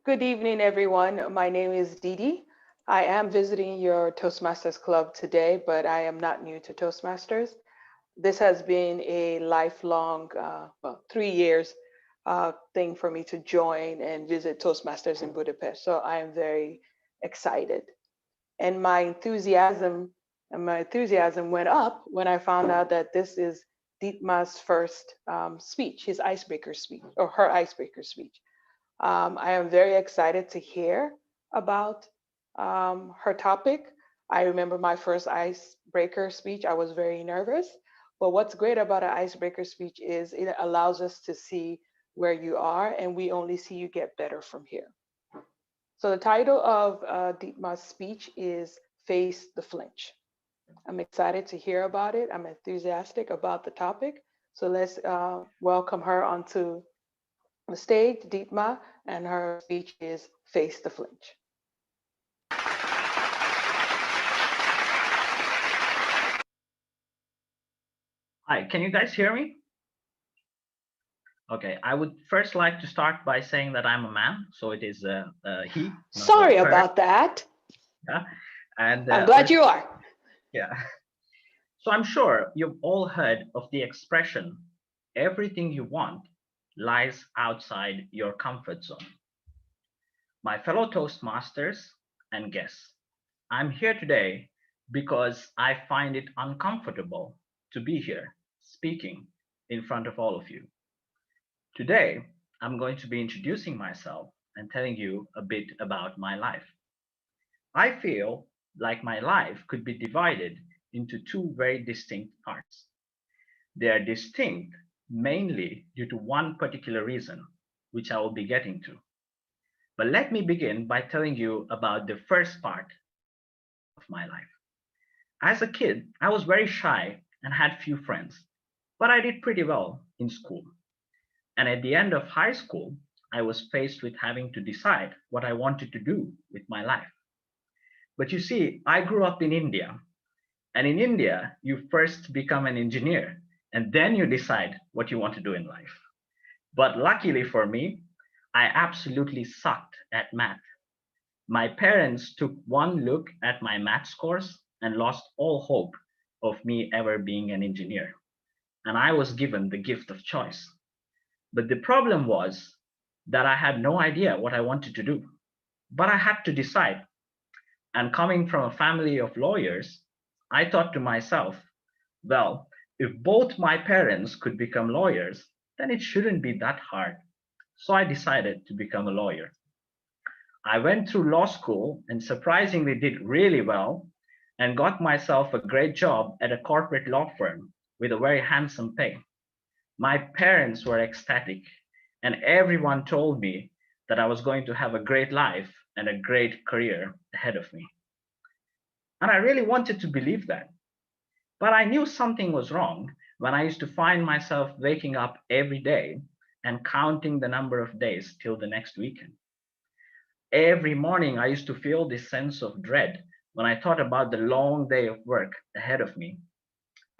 Good evening, everyone. My name is Dee Dee. I am visiting your Toastmasters Club today, but I am not new to Toastmasters. This has been a lifelong, 3 years thing for me to join and visit Toastmasters in Budapest. So I am very excited. And my enthusiasm went up when I found out that this is Dietmar's first speech, his icebreaker speech, or her icebreaker speech. I am very excited to hear about her topic. I remember my first icebreaker speech. I was very nervous. But what's great about an icebreaker speech is it allows us to see where you are, and we only see you get better from here. So the title of Dietmar's speech is Face the Flinch. I'm excited to hear about it. I'm enthusiastic about the topic. So let's welcome her onto the stage, Dietmar, and her speech is Face the Flinch. Hi, can you guys hear me? Okay, I would first like to start by saying that I'm a man, so it is he. Sorry about that. Yeah, and I'm glad you are. Yeah. So I'm sure you've all heard of the expression, everything you want lies outside your comfort zone. My fellow Toastmasters and guests, I'm here today because I find it uncomfortable to be here speaking in front of all of you. Today, I'm going to be introducing myself and telling you a bit about my life. I feel like my life could be divided into two very distinct parts. They are distinct mainly due to one particular reason, which I will be getting to. But let me begin by telling you about the first part of my life. As a kid, I was very shy and had few friends, but I did pretty well in school. And at the end of high school, I was faced with having to decide what I wanted to do with my life. But you see, I grew up in India, and in India, you first become an engineer, and then you decide what you want to do in life. But luckily for me, I absolutely sucked at math. My parents took one look at my math scores and lost all hope of me ever being an engineer. And I was given the gift of choice. But the problem was that I had no idea what I wanted to do. But I had to decide. And coming from a family of lawyers, I thought to myself, well, if both my parents could become lawyers, then it shouldn't be that hard. So I decided to become a lawyer. I went through law school and surprisingly did really well and got myself a great job at a corporate law firm with a very handsome pay. My parents were ecstatic, and everyone told me that I was going to have a great life and a great career ahead of me. And I really wanted to believe that. But I knew something was wrong when I used to find myself waking up every day and counting the number of days till the next weekend. Every morning, I used to feel this sense of dread when I thought about the long day of work ahead of me.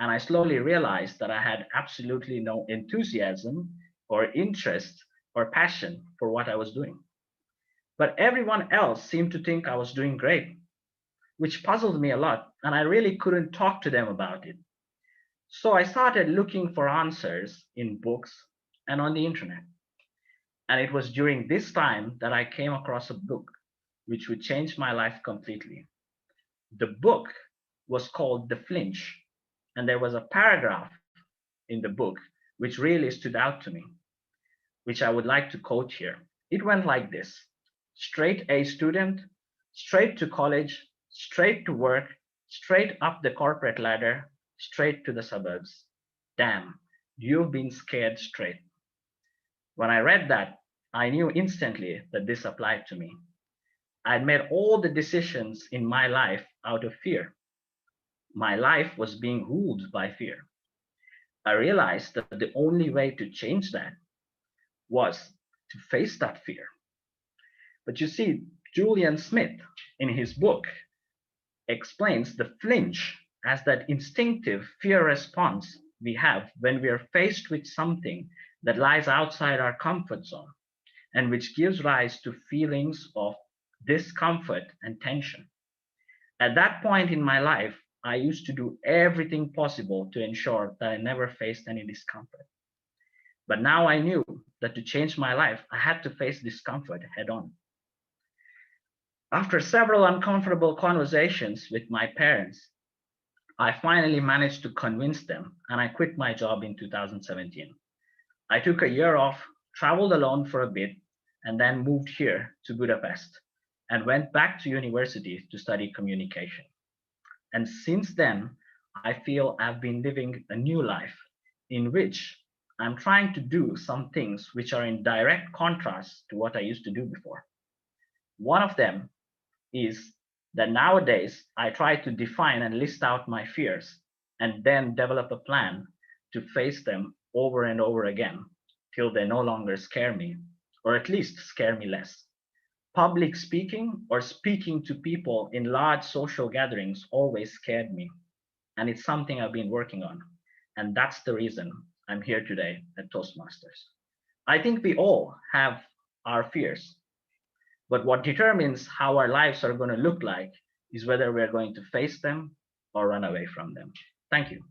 And I slowly realized that I had absolutely no enthusiasm or interest or passion for what I was doing. But everyone else seemed to think I was doing great, which puzzled me a lot, and I really couldn't talk to them about it. So I started looking for answers in books and on the internet. And it was during this time that I came across a book which would change my life completely. The book was called The Flinch, and there was a paragraph in the book which really stood out to me, which I would like to quote here. It went like this: straight A student, straight to college, straight to work, straight up the corporate ladder, straight to the suburbs. Damn, you've been scared straight. When I read that, I knew instantly that this applied to me. I'd made all the decisions in my life out of fear. My life was being ruled by fear. I realized that the only way to change that was to face that fear. But you see, Julian Smith, in his book, explains the flinch as that instinctive fear response we have when we are faced with something that lies outside our comfort zone. and which gives rise to feelings of discomfort and tension. At that point in my life, I used to do everything possible to ensure that I never faced any discomfort. But now I knew that to change my life, I had to face discomfort head on. After several uncomfortable conversations with my parents, I finally managed to convince them and I quit my job in 2017. I took a year off, traveled alone for a bit, and then moved here to Budapest and went back to university to study communication. And since then, I feel I've been living a new life in which I'm trying to do some things which are in direct contrast to what I used to do before. One of them is that nowadays I try to define and list out my fears and then develop a plan to face them over and over again till they no longer scare me, or at least scare me less. Public speaking or speaking to people in large social gatherings always scared me, and it's something I've been working on. And that's the reason I'm here today at Toastmasters. I think we all have our fears, but what determines how our lives are going to look like is whether we're going to face them or run away from them. Thank you.